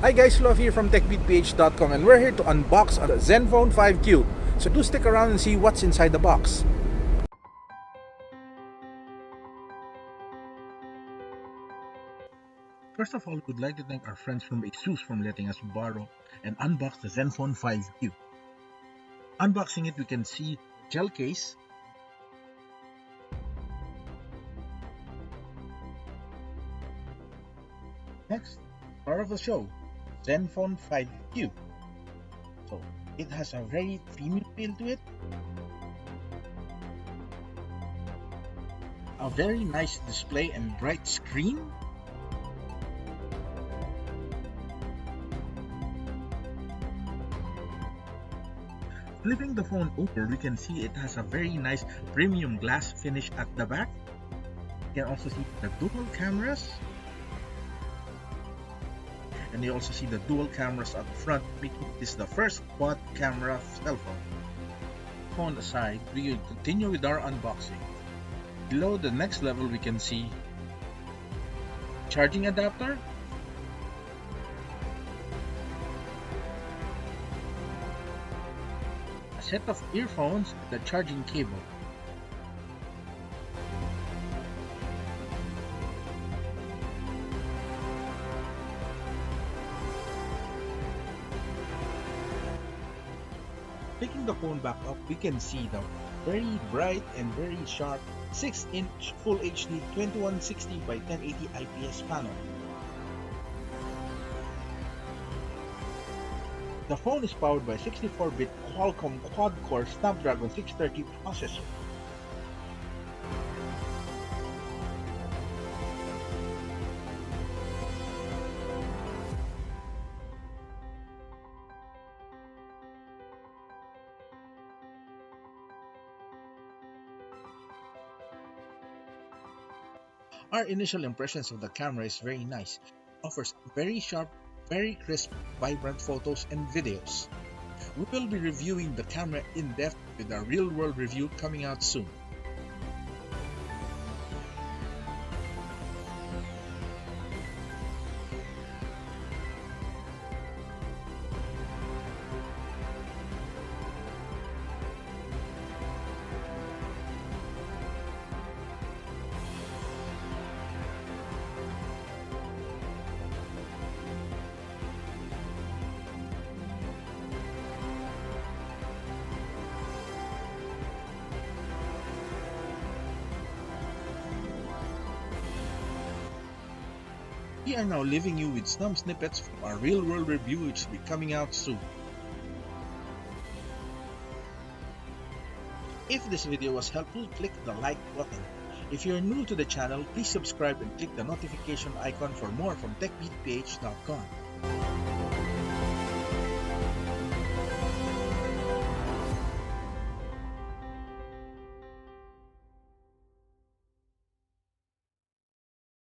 Hi guys, Love here from techbeatph.com, and we're here to unbox the Zenfone 5Q. So do stick around and see what's inside the box. First of all, we'd like to thank our friends from Asus for letting us borrow and unbox the Zenfone 5Q. Unboxing it, we can see gel case, next, star of the show, Zenfone 5Q. So it has a very premium feel to it, a very nice display and bright screen, flipping the phone over, we can see it has a very nice premium glass finish at the back. You can also see the dual cameras, and you also see the dual cameras at the front, making this the first quad camera cell phone. Phone aside, we will continue with our unboxing. Below the next level, we can see charging adapter, a set of earphones, and the charging cable. Picking the phone back up, we can see the very bright and very sharp 6-inch Full HD 2160 by 1080 IPS panel. The phone is powered by 64-bit Qualcomm quad-core Snapdragon 630 processor. Our initial impressions of the camera is very nice. It offers very sharp, very crisp, vibrant photos and videos. We will be reviewing the camera in depth with a real-world review coming out soon. We are now leaving you with some snippets from our real-world review, which will be coming out soon. If this video was helpful, click the like button. If you are new to the channel, please subscribe and click the notification icon for more from techbeatph.com.